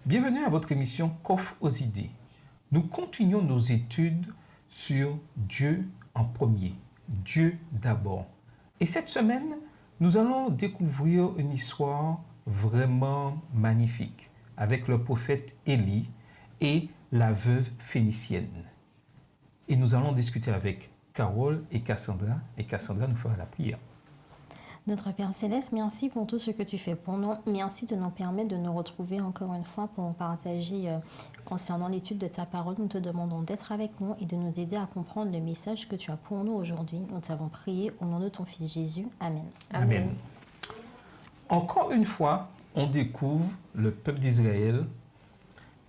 Bienvenue à votre émission Coffre aux idées. Nous continuons nos études sur Dieu en premier, Dieu d'abord. Et cette semaine, nous allons découvrir une histoire vraiment magnifique avec le prophète Élie et la veuve phénicienne. Et nous allons discuter avec Carole et Cassandra nous fera la prière. Notre Père Céleste, merci pour tout ce que tu fais pour nous. Merci de nous permettre de nous retrouver encore une fois pour partager concernant l'étude de ta parole. Nous te demandons d'être avec nous et de nous aider à comprendre le message que tu as pour nous aujourd'hui. Nous t'avons prié au nom de ton Fils Jésus. Amen. Amen. Encore une fois, on découvre le peuple d'Israël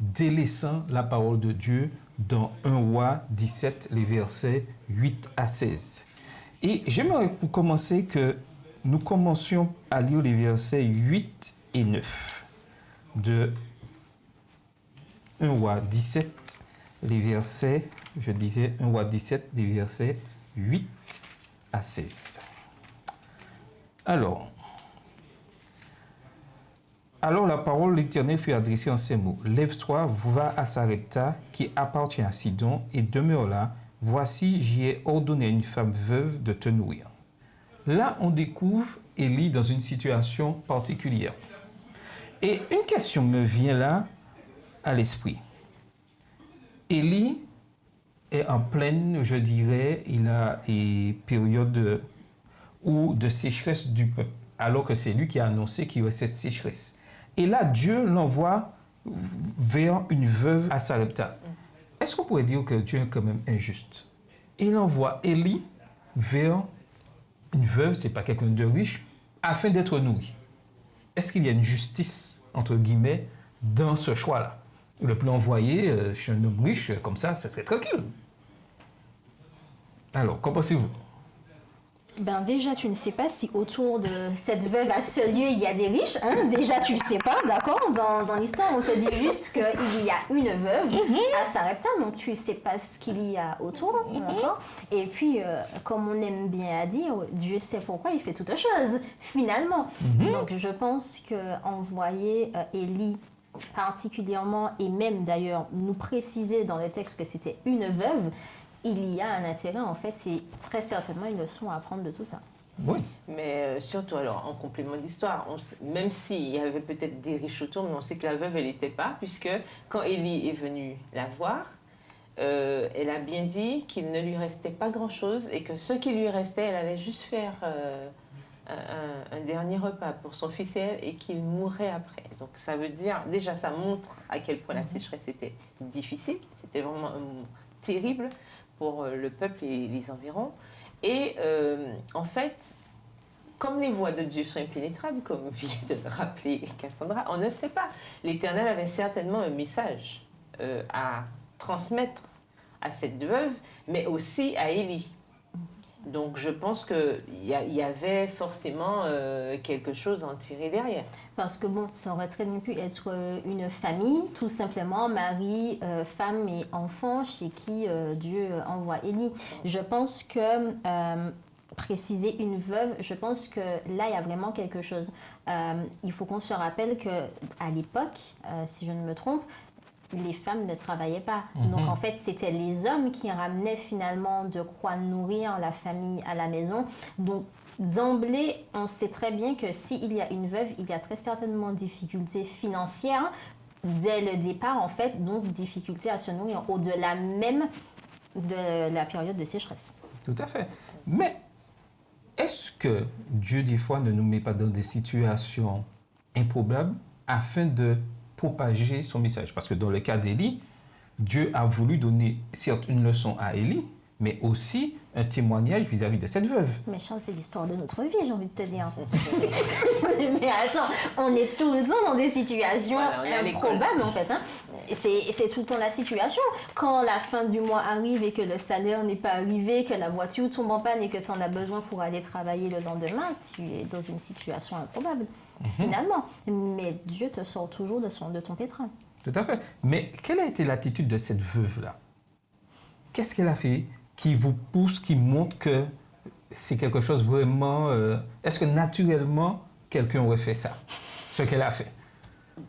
délaissant la parole de Dieu dans 1 Roi 17, les versets 8 à 16. Et j'aimerais pour commencer que nous commencions à lire les versets 8 et 9 de 1 Roi 17, les versets, 1 Roi 17, les versets 8 à 16. Alors la parole de l'Éternel fut adressée en ces mots. « Lève-toi, va à Sarepta, qui appartient à Sidon, et demeure là. Voici, j'y ai ordonné à une femme veuve de te nourrir. » Là, on découvre Élie dans une situation particulière. Et une question me vient là à l'esprit. Élie est en pleine, je dirais, il a une période de sécheresse du peuple, alors que c'est lui qui a annoncé qu'il y aurait cette sécheresse. Et là, Dieu l'envoie vers une veuve à Sarepta. Est-ce qu'on pourrait dire que Dieu est quand même injuste? Il envoie Élie vers une veuve, ce n'est pas quelqu'un de riche, afin d'être nourri. Est-ce qu'il y a une justice, entre guillemets, dans ce choix-là? Le plan envoyé chez un homme riche, comme ça serait tranquille. Alors, qu'en pensez-vous? Ben déjà, tu ne sais pas si autour de cette veuve à ce lieu, il y a des riches. Hein? Déjà, tu ne sais pas, d'accord? Dans l'histoire, on te dit juste qu'il y a une veuve à Sarepta, donc tu ne sais pas ce qu'il y a autour, d'accord? Et puis, comme on aime bien à dire, Dieu sait pourquoi il fait toutes choses, finalement. Donc, je pense qu'envoyer Élie particulièrement, et même d'ailleurs nous préciser dans le texte que c'était une veuve, il y a un intérêt, en fait, et très certainement une leçon à apprendre de tout ça. Oui. Mais surtout, alors, en complément d'histoire, même s'il y avait peut-être des riches autour, mais on sait que la veuve, elle n'était pas, puisque quand Élie est venu la voir, elle a bien dit qu'il ne lui restait pas grand-chose et que ce qui lui restait, elle allait juste faire un dernier repas pour son fils et elle, et qu'il mourrait après. Donc ça veut dire, déjà, ça montre à quel point la sécheresse était difficile, c'était vraiment terrible pour le peuple et les environs. Et en fait, comme les voies de Dieu sont impénétrables, comme vient de le rappeler Cassandra, on ne sait pas. L'Éternel avait certainement un message à transmettre à cette veuve, mais aussi à Élie. Donc je pense qu'il y avait forcément quelque chose à en tirer derrière. Parce que bon, ça aurait très bien pu être une famille, tout simplement, mari, femme et enfant, chez qui Dieu envoie Élie. Je pense que préciser une veuve, je pense que là, il y a vraiment quelque chose. Il faut qu'on se rappelle qu'à l'époque, si je ne me trompe, les femmes ne travaillaient pas. Donc, en fait, c'était les hommes qui ramenaient finalement de quoi nourrir la famille à la maison. Donc, d'emblée, on sait très bien que s'il y a une veuve, il y a très certainement difficultés financières dès le départ, en fait, donc difficultés à se nourrir au-delà même de la période de sécheresse. Tout à fait. Mais est-ce que Dieu, des fois, ne nous met pas dans des situations improbables afin de propager son message? Parce que dans le cas d'Élie, Dieu a voulu donner, certes, une leçon à Élie, mais aussi un témoignage vis-à-vis de cette veuve. Mais Charles, c'est l'histoire de notre vie, j'ai envie de te dire. Mais attends, on est tout le temps dans des situations improbables, en fait. Hein. C'est tout le temps la situation. Quand la fin du mois arrive et que le salaire n'est pas arrivé, que la voiture tombe en panne et que tu en as besoin pour aller travailler le lendemain, tu es dans une situation improbable, finalement. Mais Dieu te sort toujours de ton pétrin. Tout à fait. Mais quelle a été l'attitude de cette veuve-là? Qu'est-ce qu'elle a fait qui vous pousse, qui montre que c'est quelque chose vraiment... Est-ce que naturellement, quelqu'un aurait fait ça, ce qu'elle a fait?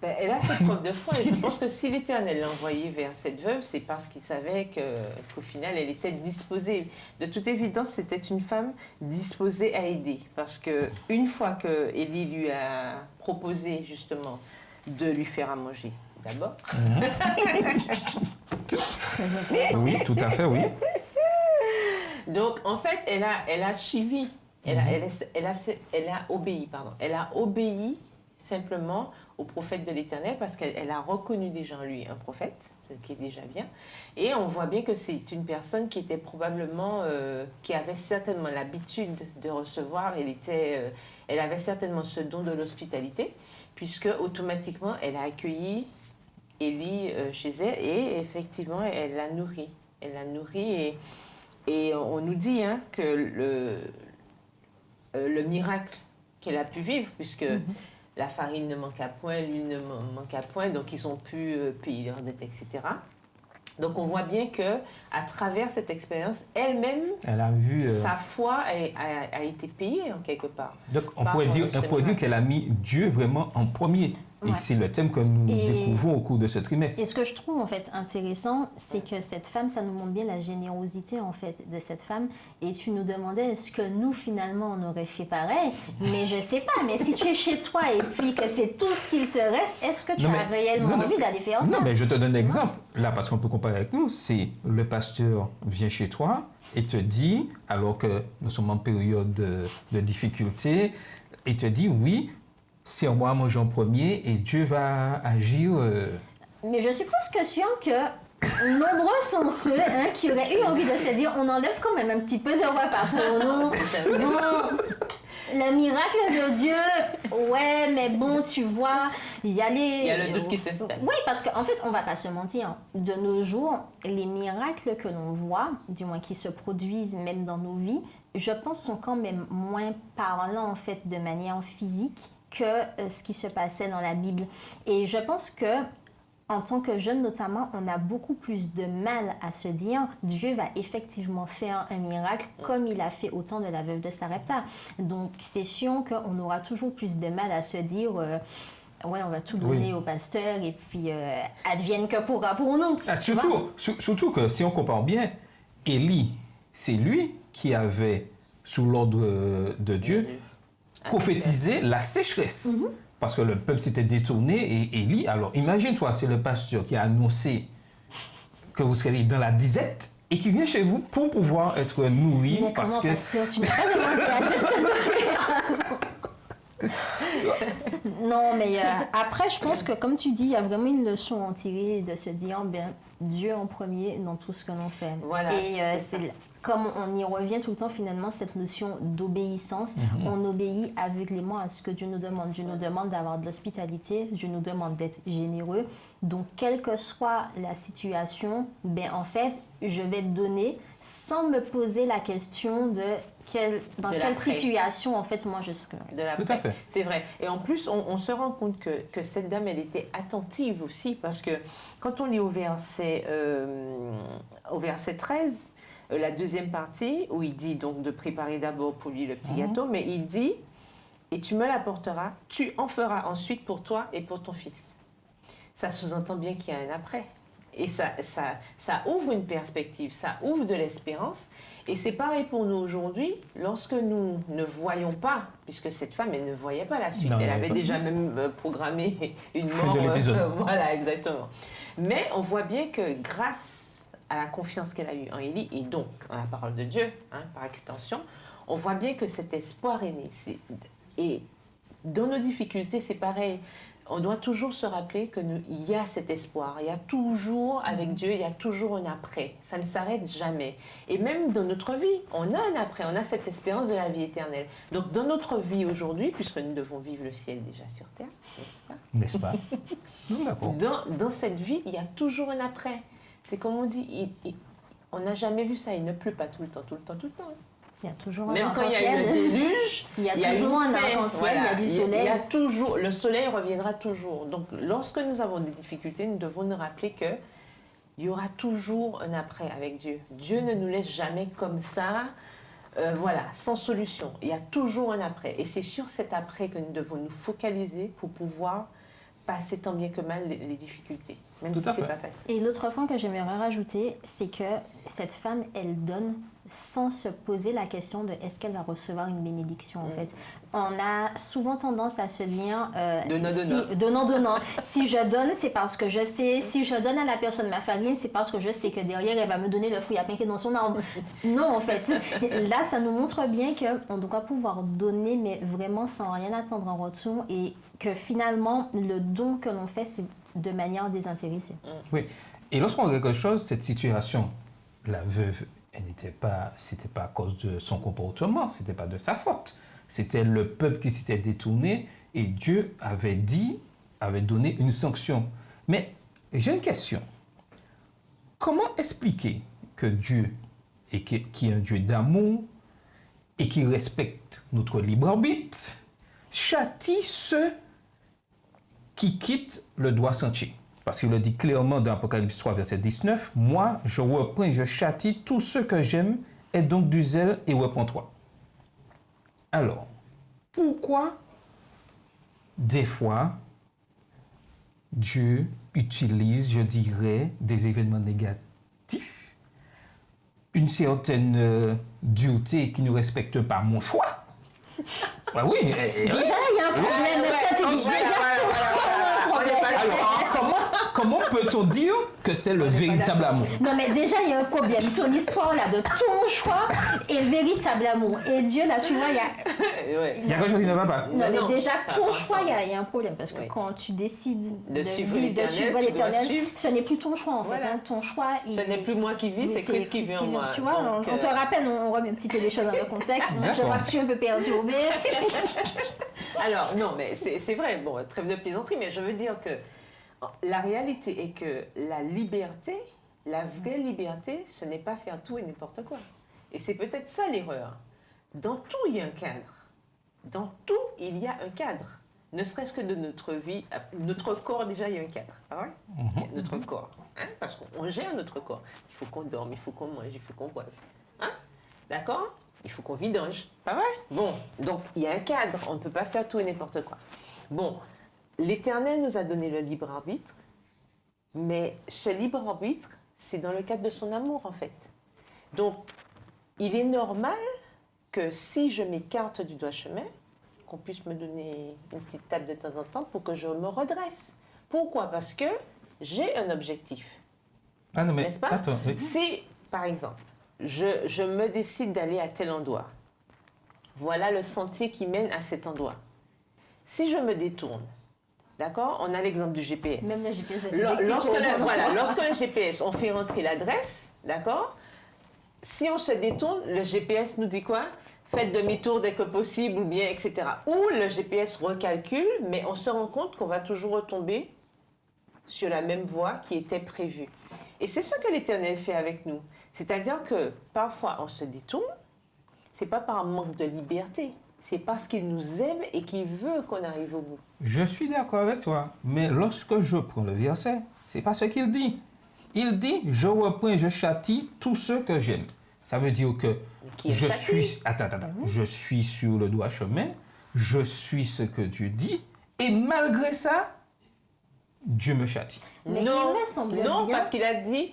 Ben, elle a fait preuve de foi et je pense que si l'Éternel l'a envoyée vers cette veuve, c'est parce qu'il savait qu'au final, elle était disposée. De toute évidence, c'était une femme disposée à aider. Parce qu'une fois que Élie lui a proposé justement de lui faire à manger, d'abord. Oui, tout à fait, oui. Donc, en fait, elle a suivi, elle a obéi, pardon. Elle a obéi simplement au prophète de l'Éternel parce qu'elle a reconnu déjà en lui un prophète, ce qui est déjà bien. Et on voit bien que c'est une personne qui était probablement, qui avait certainement l'habitude de recevoir. Elle avait certainement ce don de l'hospitalité, puisque automatiquement, elle a accueilli Élie chez elle et effectivement, elle l'a nourri. Elle l'a nourri et on nous dit que le miracle qu'elle a pu vivre, puisque la farine ne manqua point, l'huile ne manqua point, donc ils ont pu payer leurs dettes, etc. Donc on voit bien que à travers cette expérience, elle-même, Elle a vu. sa foi a été payée en quelque part. Donc on pourrait dire qu'elle a mis Dieu vraiment en premier. Et c'est le thème que nous découvrons au cours de ce trimestre. Et ce que je trouve en fait intéressant, c'est que cette femme, ça nous montre bien la générosité en fait de cette femme. Et tu nous demandais est-ce que nous finalement on aurait fait pareil. Mais je sais pas. Mais si tu es chez toi et puis que c'est tout ce qu'il te reste, est-ce que tu as réellement envie d'aller faire ça? Non, mais je te donne un exemple. Là, parce qu'on peut comparer avec nous, c'est le pasteur vient chez toi et te dit, alors que nous sommes en période de difficulté, et te dit oui. Sers-moi à manger en premier et Dieu va agir. Mais je suis presque sûre que nombreux sont ceux qui auraient eu envie de se dire on enlève quand même un petit peu de repas pour nous. Bon, le miracle de Dieu, ouais, mais bon, tu vois, il y a le doute qui s'installe. Oui, parce qu'en fait, on va pas se mentir. De nos jours, les miracles que l'on voit, du moins qui se produisent même dans nos vies, je pense sont quand même moins parlants en fait de manière physique que ce qui se passait dans la Bible. Et je pense que en tant que jeune notamment, on a beaucoup plus de mal à se dire Dieu va effectivement faire un miracle comme il a fait au temps de la veuve de Sarepta. Donc c'est sûr qu'on aura toujours plus de mal à se dire ouais, on va tout donner au pasteur et puis advienne que pourra pour nous. Ah, surtout que si on compare bien, Élie, c'est lui qui avait, sous l'ordre de Dieu, prophétisé la sécheresse. Parce que le peuple s'était détourné et Élie, alors imagine-toi, c'est le pasteur qui a annoncé que vous serez dans la disette et qui vient chez vous pour pouvoir être nourri. Mais parce comment, que... pasteur, tu n'as pas demandé à Dieu de te nourrir. Non, mais après, je pense que comme tu dis, il y a vraiment une leçon à en tirer de se dire, bien, Dieu en premier dans tout ce que l'on fait. Voilà, et c'est comme on y revient tout le temps, finalement, cette notion d'obéissance. On obéit aveuglément à ce que Dieu nous demande. Dieu nous demande d'avoir de l'hospitalité, Dieu nous demande d'être généreux. Donc, quelle que soit la situation, ben, en fait, je vais donner sans me poser la question de dans quelle situation, en fait, moi, je serai. Tout à fait. C'est vrai. Et en plus, on se rend compte que cette dame, elle était attentive aussi, parce que quand on lit au verset 13, la deuxième partie, où il dit donc de préparer d'abord pour lui le petit gâteau, mais il dit, et tu me l'apporteras, tu en feras ensuite pour toi et pour ton fils. Ça sous-entend bien qu'il y a un après. Et ça ouvre une perspective, ça ouvre de l'espérance. Et c'est pareil pour nous aujourd'hui, lorsque nous ne voyons pas, puisque cette femme, elle ne voyait pas la suite, elle avait déjà même programmé une mort. Fin de l'épisode. Voilà, exactement. Mais on voit bien que grâce à la confiance qu'elle a eue en Élie, et donc en la parole de Dieu, par extension, on voit bien que cet espoir est né. Et dans nos difficultés, c'est pareil. On doit toujours se rappeler qu'il y a cet espoir. Il y a toujours, avec Dieu, il y a toujours un après. Ça ne s'arrête jamais. Et même dans notre vie, on a un après. On a cette espérance de la vie éternelle. Donc, dans notre vie aujourd'hui, puisque nous devons vivre le ciel déjà sur terre, n'est-ce pas? D'accord. Dans cette vie, il y a toujours un après. C'est comme on dit, on n'a jamais vu ça. Il ne pleut pas tout le temps, tout le temps, tout le temps. Il y a toujours un même quand il y a eu le déluge, il y a toujours un arc-en-ciel, il y a du soleil. Il y a toujours, le soleil reviendra toujours. Donc, lorsque nous avons des difficultés, nous devons nous rappeler que il y aura toujours un après avec Dieu. Dieu ne nous laisse jamais comme ça, sans solution. Il y a toujours un après. Et c'est sur cet après que nous devons nous focaliser pour pouvoir passer tant bien que mal les difficultés, même Tout si à c'est fait. pas facile. Et l'autre point que j'aimerais rajouter, c'est que cette femme, elle donne sans se poser la question de est-ce qu'elle va recevoir une bénédiction en fait. On a souvent tendance à se dire donnant. Si je donne, c'est parce que je sais. Si je donne à la personne ma farine, c'est parce que je sais que derrière, elle va me donner le fruit à pinquer dans son arbre. Non, en fait. Là, ça nous montre bien qu'on doit pouvoir donner, mais vraiment sans rien attendre en retour et que finalement, le don que l'on fait, c'est de manière désintéressée. Oui. Et lorsqu'on regarde quelque chose, cette situation, la veuve, c'était pas à cause de son comportement, c'était pas de sa faute. C'était le peuple qui s'était détourné et Dieu avait donné une sanction. Mais j'ai une question. Comment expliquer que Dieu, qui est un Dieu d'amour et qui respecte notre libre arbitre, châtie ceux qui quittent le droit sentier? Parce qu'il le dit clairement dans Apocalypse 3, verset 19, « Moi, je reprends, je châtie tous ceux que j'aime, et donc du zèle et reprends-toi. » Alors, pourquoi, des fois, Dieu utilise, je dirais, des événements négatifs, une certaine dureté qui ne respecte pas mon choix? Ah oui. Déjà, il y a un problème. Est-ce que tu dis Comment peut-on dire que c'est le véritable amour? Non, mais déjà, il y a un problème. Ton histoire, là, de ton choix et véritable amour. Et Dieu, là, tu vois, il y a... Il y a quelque chose qui ne va pas. Non, mais non, déjà, ça ton va choix, ensemble. il y a un problème. Parce que Oui. quand tu décides De suivre vivre, de l'Éternel, suivre tu dois l'Éternel, suivre. ce n'est plus ton choix, en fait. Voilà. Hein. Ton choix, Ce n'est plus moi qui vis, c'est Christ qui vit en moi. Tu vois, Donc, on se rappelle, on remet un petit peu les choses dans le contexte. Donc, je vois que tu es un peu perturbé. Alors, non, mais c'est vrai, bon, trêve de plaisanterie, mais je veux dire que la réalité est que la liberté, la vraie liberté, ce n'est pas faire tout et n'importe quoi. Et c'est peut-être ça l'erreur. Dans tout, il y a un cadre. Dans tout, il y a un cadre. Ne serait-ce que de notre vie, notre corps, déjà, il y a un cadre. Ah ouais? Notre corps. Hein? Parce qu'on gère notre corps. Il faut qu'on dorme, il faut qu'on mange, il faut qu'on boive. Hein? D'accord? Il faut qu'on vidange. Pas vrai? Bon, donc il y a un cadre. On ne peut pas faire tout et n'importe quoi. Bon, l'Éternel nous a donné le libre arbitre, mais ce libre arbitre, c'est dans le cadre de son amour, en fait. Donc, il est normal que si je m'écarte du droit chemin, qu'on puisse me donner une petite tape de temps en temps pour que je me redresse. Pourquoi? Parce que j'ai un objectif. Ah non, mais N'est-ce pas? attends. Oui. Si, par exemple, je me décide d'aller à tel endroit, voilà le sentier qui mène à cet endroit. Si je me détourne, d'accord? On a l'exemple du GPS. Même le GPS va te Lorsque le GPS, on fait rentrer l'adresse, d'accord? Si on se détourne, le GPS nous dit quoi? Faites demi-tour dès que possible ou bien, etc. Ou le GPS recalcule, mais on se rend compte qu'on va toujours retomber sur la même voie qui était prévue. Et c'est ce que l'Éternel fait avec nous. C'est-à-dire que parfois on se détourne, c'est pas par manque de liberté, c'est parce qu'il nous aime et qu'il veut qu'on arrive au bout. Je suis d'accord avec toi, mais lorsque je prends le verset, c'est pas ce qu'il dit. Il dit, je reprends et je châtie tous ceux que j'aime. Ça veut dire que je suis... Attends. Je suis sur le droit chemin, je suis ce que Dieu dit, et malgré ça, Dieu me châtie. Mais non, il me semble non, bien... parce qu'il a dit,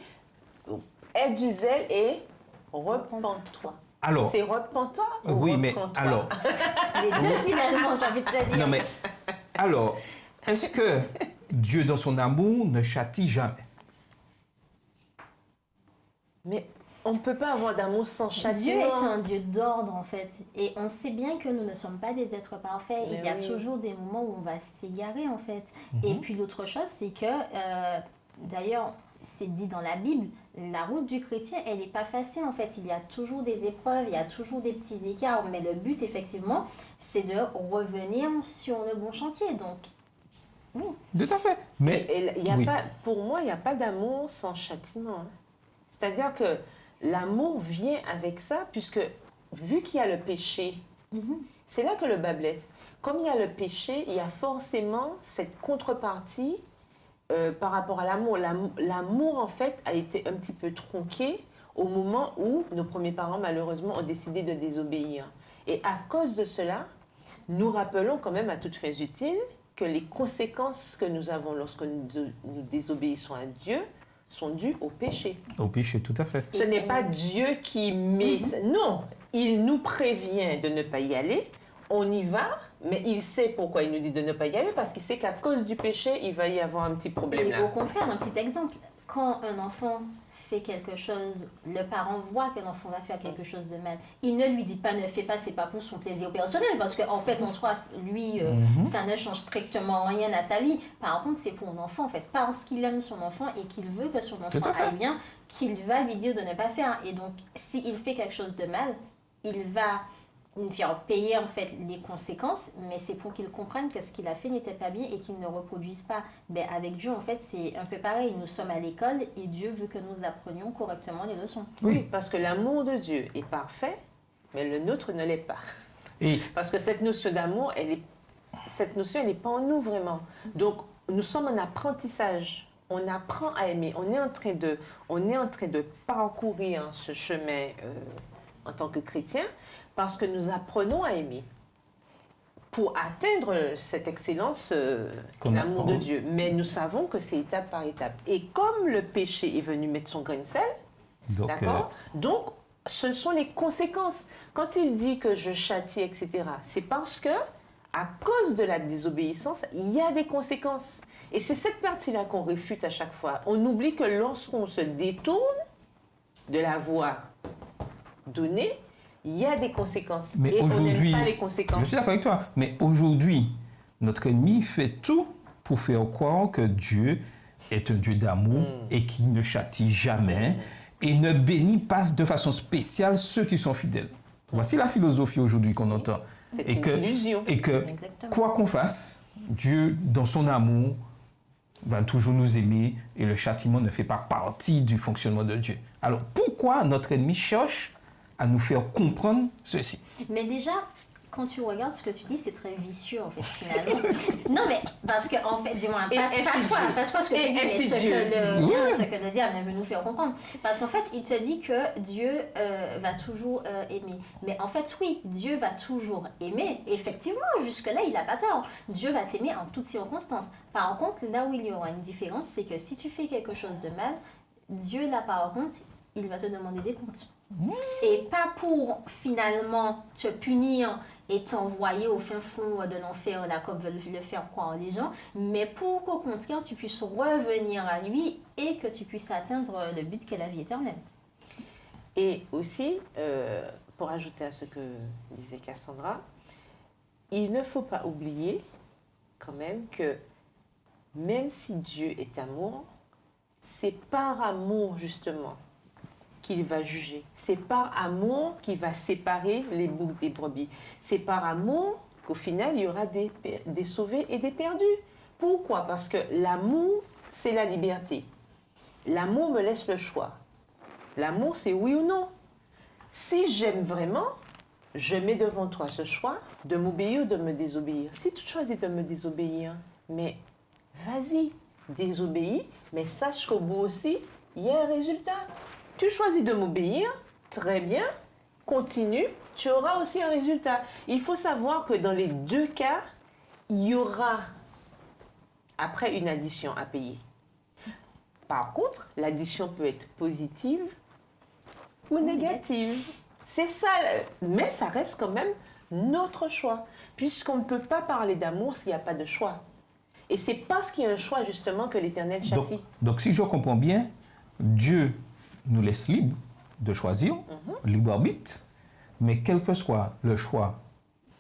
aie du zèle et repens-toi. Alors, C'est repens-toi ou oui, mais reprends-toi? alors... Les deux, finalement, j'ai envie de te dire. Non, mais alors, est-ce que Dieu, dans son amour, ne châtie jamais? Mais on ne peut pas avoir d'amour sans Dieu châtiment. est un Dieu d'ordre, en fait. Et on sait bien que nous ne sommes pas des êtres parfaits. Mais il y a oui. toujours des moments où on va s'égarer, en fait. Et puis l'autre chose, c'est que, d'ailleurs, c'est dit dans la Bible, la route du chrétien, elle n'est pas facile, en fait. Il y a toujours des épreuves, il y a toujours des petits écarts. Mais le but, effectivement, c'est de revenir sur le bon chantier. Donc, oui. Tout à fait. Mais, Et il y a oui. pas, pour moi, il n'y a pas d'amour sans châtiment. C'est-à-dire que l'amour vient avec ça, puisque vu qu'il y a le péché, c'est là que le bas blesse. Comme il y a le péché, il y a forcément cette contrepartie par rapport à l'amour. L'amour, en fait, a été un petit peu tronqué au moment où nos premiers parents, malheureusement, ont décidé de désobéir. Et à cause de cela, nous rappelons quand même à toutes fins utiles que les conséquences que nous avons lorsque nous désobéissons à Dieu sont dues au péché. Au péché, tout à fait. Ce n'est pas Dieu qui met... Non, il nous prévient de ne pas y aller. On y va, mais il sait pourquoi il nous dit de ne pas y aller, parce qu'il sait qu'à cause du péché, il va y avoir un petit problème Et là. au contraire, un petit exemple, quand un enfant fait quelque chose, le parent voit que l'enfant va faire quelque chose de mal, il ne lui dit pas ne fais pas, c'est pas pour son plaisir personnel, parce qu'en fait, en soi, lui, ça ne change strictement rien à sa vie. Par contre, c'est pour l'enfant, en fait, parce qu'il aime son enfant et qu'il veut que son enfant aille bien, qu'il va lui dire de ne pas faire. Et donc, s'il fait quelque chose de mal, il va faire payer en fait les conséquences, mais c'est pour qu'il comprenne que ce qu'il a fait n'était pas bien et qu'il ne reproduise pas. Ben, avec Dieu, en fait, c'est un peu pareil. Nous sommes à l'école et Dieu veut que nous apprenions correctement les leçons. Oui, parce que l'amour de Dieu est parfait, mais le nôtre ne l'est pas. Et Parce que cette notion d'amour, cette notion, elle n'est pas en nous vraiment. Donc, nous sommes en apprentissage. On apprend à aimer. On est en train de parcourir ce chemin en tant que chrétien, parce que nous apprenons à aimer pour atteindre cette excellence l'amour de Dieu. Mais nous savons que c'est étape par étape. Et comme le péché est venu mettre son grain de sel, d'accord, donc ce sont les conséquences. Quand il dit que je châtie, etc., c'est parce que à cause de la désobéissance, il y a des conséquences. Et c'est cette partie-là qu'on réfute à chaque fois. On oublie que lorsqu'on se détourne de la voie donnée, il y a des conséquences. Mais et aujourd'hui, on n'aime pas les conséquences. je suis d'accord avec toi, mais aujourd'hui, notre ennemi fait tout pour faire croire que Dieu est un Dieu d'amour et qu'il ne châtie jamais et ne bénit pas de façon spéciale ceux qui sont fidèles. Voici la philosophie aujourd'hui qu'on entend. C'est une illusion. Et que Exactement. quoi qu'on fasse, Dieu, dans son amour, va toujours nous aimer et le châtiment ne fait pas partie du fonctionnement de Dieu. Alors pourquoi notre ennemi cherche à nous faire comprendre ceci? Mais déjà, quand tu regardes ce que tu dis, c'est très vicieux, en fait, finalement. Non, mais parce que, en fait, dis-moi, passe-toi ce que tu dis, mais ce que le diable veut nous faire comprendre. Parce qu'en fait, il te dit que Dieu va toujours aimer. Mais en fait, oui, Dieu va toujours aimer. Effectivement, jusque-là, il n'a pas tort. Dieu va t'aimer en toutes circonstances. Par contre, là où il y aura une différence, c'est que si tu fais quelque chose de mal, Dieu, là, par contre, il va te demander des comptes. Et pas pour finalement te punir et t'envoyer au fin fond de l'enfer, là, comme veulent le faire croire les gens, mais pour qu'au contraire tu puisses revenir à lui et que tu puisses atteindre le but qu'est la vie éternelle. Et aussi, pour ajouter à ce que disait Cassandra, il ne faut pas oublier quand même que même si Dieu est amour, c'est par amour justement qu'il va juger. C'est par amour qu'il va séparer les boucs des brebis. C'est par amour qu'au final, il y aura des sauvés et des perdus. Pourquoi? Parce que l'amour, c'est la liberté. L'amour me laisse le choix. L'amour, c'est oui ou non. Si j'aime vraiment, je mets devant toi ce choix de m'obéir ou de me désobéir. Si tu choisis de me désobéir, mais vas-y, désobéis, mais sache qu'au bout aussi, il y a un résultat. Tu choisis de m'obéir, très bien, continue, tu auras aussi un résultat. Il faut savoir que dans les deux cas, il y aura après une addition à payer. Par contre, l'addition peut être positive ou négative. C'est ça, mais ça reste quand même notre choix, puisqu'on ne peut pas parler d'amour s'il n'y a pas de choix. Et c'est parce qu'il y a un choix justement que l'Éternel châtie. Donc si je comprends bien, Dieu nous laisse libre de choisir, libre arbitre, mais quel que soit le choix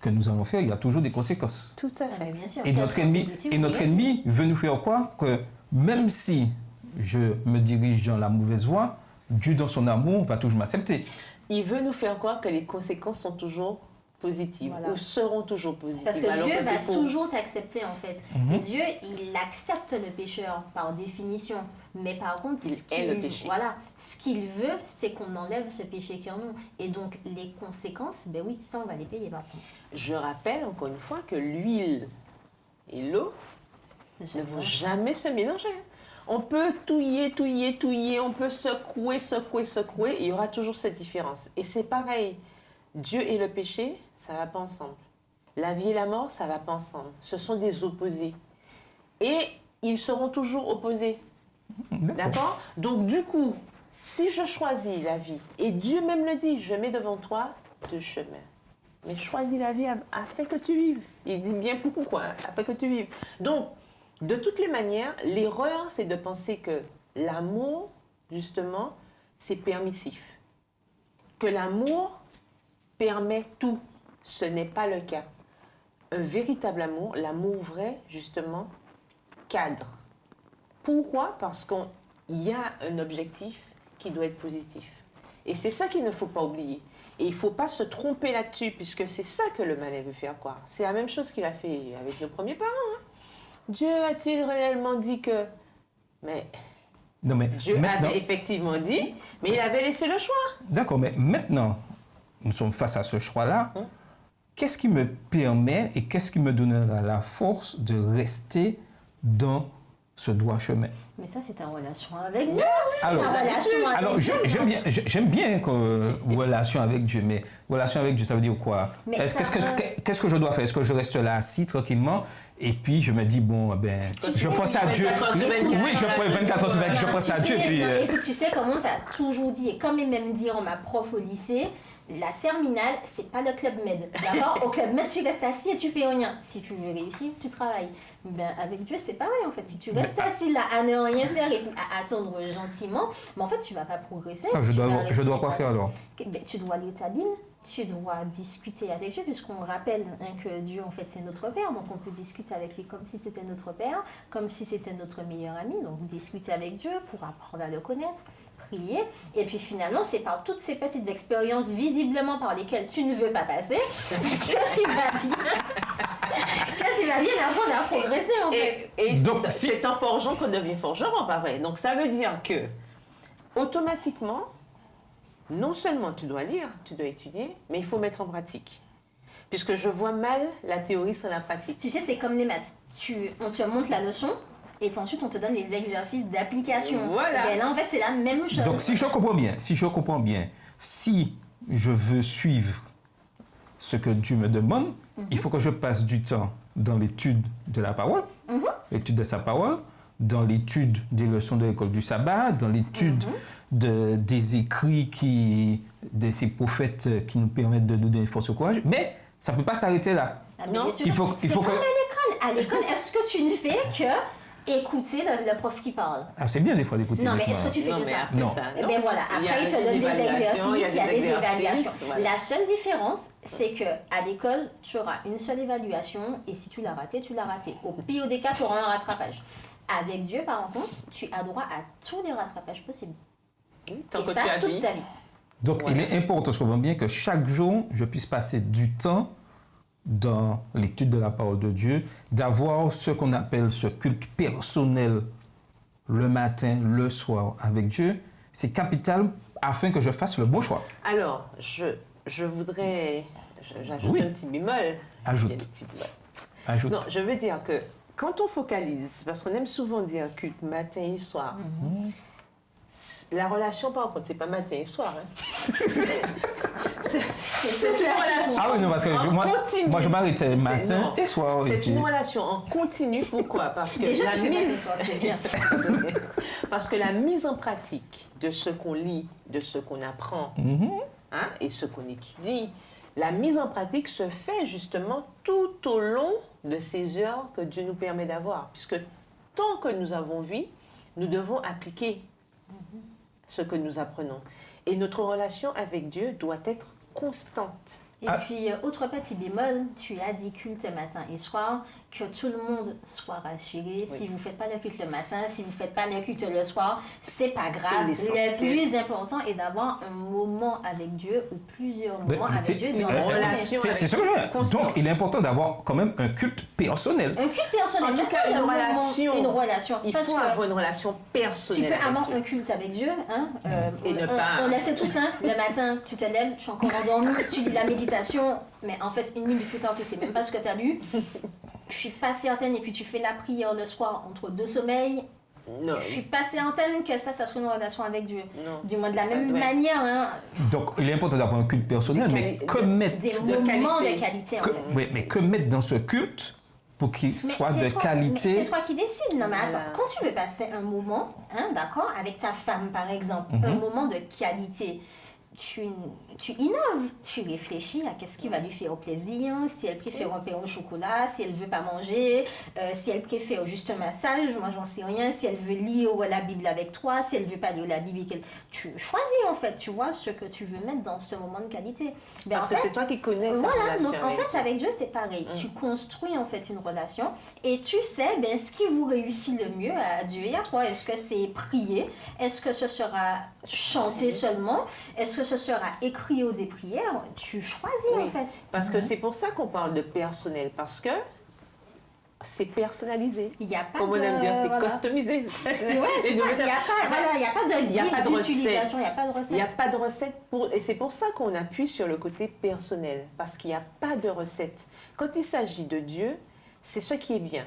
que nous allons faire, il y a toujours des conséquences. Tout à fait. Bien sûr, Et notre ennemi veut nous faire croire que même si je me dirige dans la mauvaise voie, Dieu dans son amour va toujours m'accepter. Il veut nous faire croire que les conséquences sont toujours positives ou seront toujours positives. Parce que Dieu va toujours t'accepter en fait. Dieu, il accepte le pécheur par définition. Mais par contre, ce qu'il veut, c'est qu'on enlève ce péché qui est en nous. Et donc, les conséquences, ben oui, ça, on va les payer par contre. Je rappelle encore une fois que l'huile et l'eau ne vont jamais se mélanger. On peut touiller, on peut secouer, et il y aura toujours cette différence. Et c'est pareil, Dieu et le péché, ça ne va pas ensemble. La vie et la mort, ça ne va pas ensemble. Ce sont des opposés. Et ils seront toujours opposés. D'accord? Donc du coup, si je choisis la vie, et Dieu même le dit, je mets devant toi deux chemins. Mais choisis la vie afin que tu vives. Il dit bien pourquoi, afin que tu vives. Donc, de toutes les manières, l'erreur, c'est de penser que l'amour, justement, c'est permissif. Que l'amour permet tout. Ce n'est pas le cas. Un véritable amour, l'amour vrai, justement, cadre. Pourquoi? Parce qu'il y a un objectif qui doit être positif. Et c'est ça qu'il ne faut pas oublier. Et il ne faut pas se tromper là-dessus, puisque c'est ça que le malin veut faire croire. C'est la même chose qu'il a fait avec nos premiers parents. Hein. Dieu a-t-il réellement dit que... Non, mais Dieu avait effectivement dit, mais il avait laissé le choix. D'accord, mais maintenant, nous sommes face à ce choix-là. Qu'est-ce qui me permet et qu'est-ce qui me donnera la force de rester dans ce droit chemin? Mais ça, c'est en relation avec Dieu. Alors, j'aime bien relation avec Dieu, mais relation avec Dieu, ça veut dire quoi? Qu'est-ce que je dois faire? Est-ce que je reste là assis tranquillement et puis je me dis, bon, je pense à Dieu. Oui, je prends 24 heures sur 24, je pense à Dieu. Écoute, tu sais comment tu as toujours dit, et comme même dit ma prof au lycée, la terminale, c'est pas le club med. D'accord? Au club med, tu restes assis et tu fais rien. Si tu veux réussir, tu travailles. Avec Dieu, c'est pareil en fait. Si tu restes assis là à ne rien faire et à attendre gentiment, mais en fait, tu vas pas progresser. Je dois quoi faire alors? Tu dois lire ta Bible. Tu dois discuter avec Dieu, puisqu'on rappelle que Dieu, en fait, c'est notre Père. Donc, on peut discuter avec lui comme si c'était notre Père, comme si c'était notre meilleur ami. Donc, discuter avec Dieu pour apprendre à le connaître, prier. Et puis, finalement, c'est par toutes ces petites expériences, visiblement par lesquelles tu ne veux pas passer, que tu vas bien apprendre à progresser, en fait. Et donc, c'est en forgeant qu'on devient forgeron, pas vrai? Donc, ça veut dire que, automatiquement, non seulement tu dois lire, tu dois étudier, mais il faut mettre en pratique. Puisque je vois mal la théorie sans la pratique. Tu sais, c'est comme les maths. On te montre la leçon, et puis ensuite on te donne les exercices d'application. Voilà. Et là, en fait, c'est la même chose. Donc, si je comprends bien, si je veux suivre ce que Dieu me demande, il faut que je passe du temps dans l'étude de la parole, l'étude de sa parole, dans l'étude des leçons de l'école du sabbat, dans l'étude des écrits de ces prophètes qui nous permettent de nous donner force au courage. Mais ça ne peut pas s'arrêter là. Non, il faut comme à l'école. À l'école, est-ce que tu ne fais que écouter le prof qui parle? C'est bien des fois d'écouter. Non, mais est-ce que tu fais que ça? Non. Eh bien voilà, après il te donne des exercices, il y a des évaluations. Voilà. La seule différence, c'est qu'à l'école, tu auras une seule évaluation et si tu l'as raté, tu l'as raté. Au pire des cas, tu auras un rattrapage. Avec Dieu, par contre, tu as droit à tous les rattrapages possibles. Tant et que ça, tu as toute vie. ta vie. Donc, il est important, je comprends bien, que chaque jour, je puisse passer du temps dans l'étude de la parole de Dieu, d'avoir ce qu'on appelle ce culte personnel le matin, le soir avec Dieu. C'est capital afin que je fasse le bon choix. Alors, je voudrais... J'ajoute un petit bémol. Ajoute. Non, je veux dire que quand on focalise, parce qu'on aime souvent dire culte matin et soir, la relation, par contre, c'est pas matin et soir. Hein. c'est une relation. Ah oui, non, parce que moi je m'arrêtais matin et soir. C'est une relation en continu. Pourquoi? Parce que déjà, tu fais matin et soir, c'est bien. Parce que la mise en pratique de ce qu'on lit, de ce qu'on apprend et ce qu'on étudie, la mise en pratique se fait justement tout au long de ces heures que Dieu nous permet d'avoir. Puisque tant que nous avons vie, nous devons appliquer ce que nous apprenons. Et notre relation avec Dieu doit être constante. Et puis, autre petit bémol, tu as dit culte matin et soir, que tout le monde soit rassuré. Oui. Si vous ne faites pas le culte le matin, si vous ne faites pas le culte le soir, c'est pas grave. Le plus important est d'avoir un moment avec Dieu ou plusieurs moments avec Dieu dans la relation. C'est ce que je veux dire. Donc, il est important d'avoir quand même un culte personnel. Un culte personnel. En tout cas, une relation. Il faut avoir une relation personnelle. Tu peux avoir un culte avec Dieu. Hein, et ne pas... On laisse tout simple. Le matin, tu te lèves, tu es encore endormi, tu lis la méditation, mais en fait, une minute plus tard, tu ne sais même pas ce que tu as lu. Je suis pas certaine, et puis tu fais la prière le soir entre deux sommeils, Non. Je suis pas certaine que ça soit une relation avec Dieu. Non. Du moins, de la Ça même doit être- manière, hein, Donc, il est important d'avoir un culte personnel, mais que mettre, des De moments qualité. de qualité, en que, fait. oui, mais que mettre dans ce culte pour qu'il Mais soit c'est de toi- qualité. mais c'est toi qui décides. Non, mais attends, Voilà. quand tu veux passer un moment, hein, d'accord, avec ta femme, par exemple, un moment de qualité, tu innoves, tu réfléchis à qu'est-ce qui va lui faire plaisir, si elle préfère un pain au chocolat, si elle veut pas manger, si elle préfère juste un massage, moi j'en sais rien, si elle veut lire la Bible avec toi, si elle veut pas lire la Bible, tu choisis en fait, tu vois, ce que tu veux mettre dans ce moment de qualité. Ben, Parce en que fait, c'est toi qui connais sa voilà, relation donc en avec fait Dieu. avec Dieu c'est pareil. Tu construis en fait une relation et tu sais ben, ce qui vous réussit le mieux à Dieu et à toi. Est-ce que c'est prier? Est-ce que ce sera chanter seulement? Est-ce que ce sera écrire des prières? Tu choisis Oui, en fait. Parce que c'est pour ça qu'on parle de personnel, parce que c'est personnalisé. Il n'y a pas Comme de... on aime dire, c'est voilà. customisé. Ouais, c'est ça. Il n'y a pas, voilà, il y a pas de Il y a pas guide de d'utilisation, il n'y a pas de Il n'y a recette. pas de recette pour... Et c'est pour ça qu'on appuie sur le côté personnel, parce qu'il n'y a pas de recette. Quand il s'agit de Dieu, c'est ce qui est bien.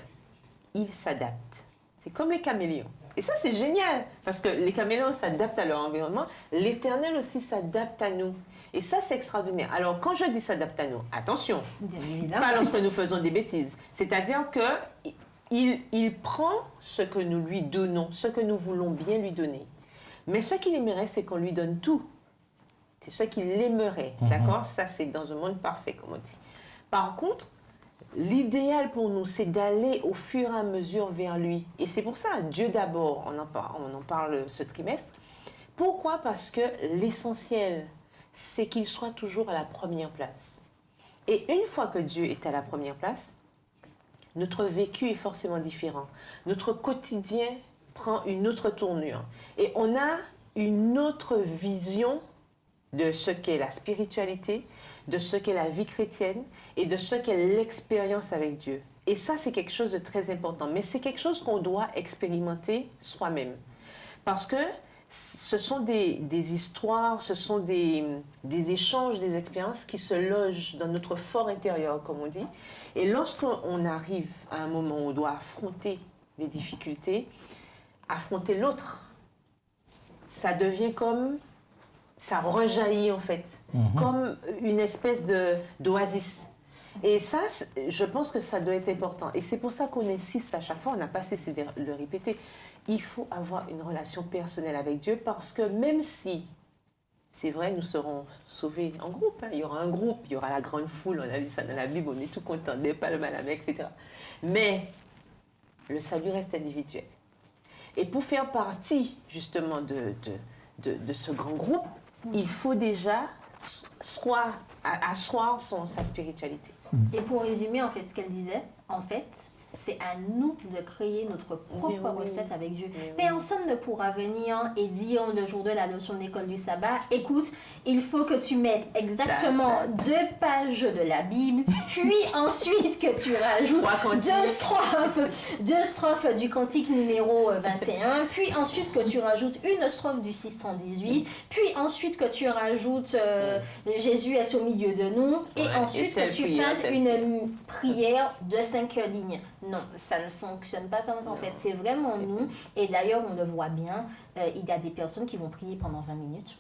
Il s'adapte. C'est comme les caméléons. Et ça, c'est génial, parce que les caméléons s'adaptent à leur environnement. L'Éternel aussi s'adapte à nous. Et ça, c'est extraordinaire. Alors, quand je dis s'adapte à nous, attention, Bien évidemment. pas lorsque nous faisons des bêtises. C'est-à-dire que il prend ce que nous lui donnons, ce que nous voulons bien lui donner. Mais ce qu'il aimerait, c'est qu'on lui donne tout. C'est ce qu'il aimerait, d'accord? Ça, c'est dans un monde parfait, comme on dit. Par contre, l'idéal pour nous, c'est d'aller au fur et à mesure vers lui. Et c'est pour ça, Dieu d'abord, on en parle ce trimestre. Pourquoi? Parce que l'essentiel, c'est qu'il soit toujours à la première place. Et une fois que Dieu est à la première place, notre vécu est forcément différent. Notre quotidien prend une autre tournure. Et on a une autre vision de ce qu'est la spiritualité, de ce qu'est la vie chrétienne et de ce qu'est l'expérience avec Dieu. Et ça, c'est quelque chose de très important. Mais c'est quelque chose qu'on doit expérimenter soi-même. Parce que ce sont des histoires, ce sont des échanges, des expériences qui se logent dans notre fort intérieur, comme on dit. Et lorsqu'on arrive à un moment où on doit affronter les difficultés, affronter l'autre, ça devient comme... ça rejaillit en fait, comme une espèce d'oasis. Et ça, je pense que ça doit être important. Et c'est pour ça qu'on insiste à chaque fois, on n'a pas cessé de le répéter. Il faut avoir une relation personnelle avec Dieu parce que même si, c'est vrai, nous serons sauvés en groupe, hein, il y aura un groupe, il y aura la grande foule, on a vu ça dans la Bible, on est tout content, des palmes à la main, etc. Mais le salut reste individuel. Et pour faire partie justement de ce grand groupe, il faut déjà asseoir sa spiritualité. Et pour résumer en fait ce qu'elle disait, en fait, c'est à nous de créer notre propre recette avec Dieu. Personne ne pourra venir et dire le jour de la leçon de l'école du sabbat, écoute, il faut que tu mettes exactement 2 pages de la Bible, puis ensuite que tu rajoutes 2 strophes du cantique numéro 21, puis ensuite que tu rajoutes une strophe du 618, puis ensuite que tu rajoutes Jésus est au milieu de nous, et ensuite que tu fasses une prière de 5 lignes. Non, ça ne fonctionne pas comme ça en fait. C'est vraiment nous. Et d'ailleurs, on le voit bien, il y a des personnes qui vont prier pendant 20 minutes,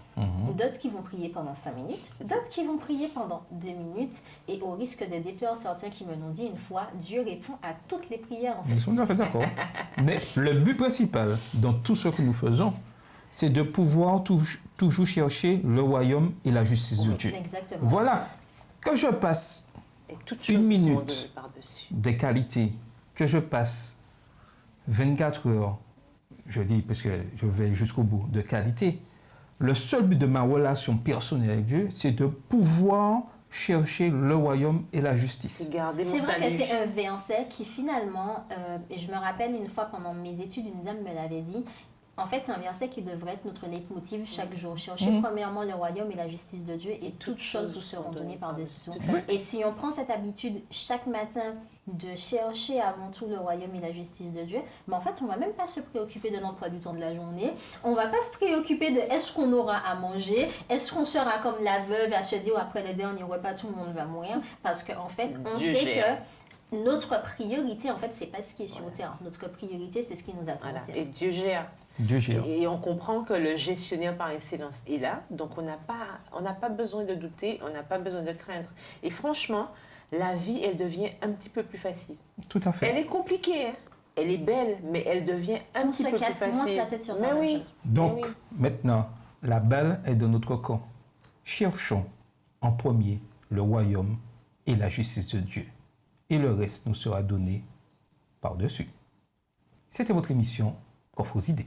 d'autres qui vont prier pendant 5 minutes, d'autres qui vont prier pendant 2 minutes. Et au risque de déplaire certains qui me l'ont dit une fois, Dieu répond à toutes les prières en fait. Nous sommes tout à fait d'accord. Mais le but principal dans tout ce que nous faisons, c'est de pouvoir toujours chercher le royaume et la justice de Dieu. Exactement. Voilà. Quand je passe une minute de qualité, que je passe 24 heures, je dis parce que je vais jusqu'au bout, de qualité, le seul but de ma relation personnelle avec Dieu, c'est de pouvoir chercher le royaume et la justice. C'est vrai que c'est un verset qui finalement, et je me rappelle une fois pendant mes études, une dame me l'avait dit, en fait, c'est un verset qui devrait être notre leitmotiv chaque jour. Cherchez premièrement le royaume et la justice de Dieu et toutes choses vous seront données par-dessus tout. Et si on prend cette habitude chaque matin de chercher avant tout le royaume et la justice de Dieu, mais en fait, on ne va même pas se préoccuper de l'emploi du temps de la journée. On ne va pas se préoccuper de est-ce qu'on aura à manger, est-ce qu'on sera comme la veuve à se dire après le dernier repas, tout le monde va mourir. Parce qu'en fait, on sait que notre priorité, en fait, c'est pas ce qui est sur terre. Notre priorité, c'est ce qui nous attend au Voilà. ciel. Et Dieu gère. Dieu gère. Et on comprend que le gestionnaire par excellence est là, donc on n'a pas besoin de douter, on n'a pas besoin de craindre. Et franchement, la vie, elle devient un petit peu plus facile. Tout à fait. Elle est compliquée, hein. Elle est belle, mais elle devient un petit peu plus facile. On se casse moins la tête sur Mais certaines oui. choses. Donc, Mais oui. maintenant, la balle est dans notre camp. Cherchons en premier le royaume et la justice de Dieu. Et le reste nous sera donné par-dessus. C'était votre émission Coffre aux idées.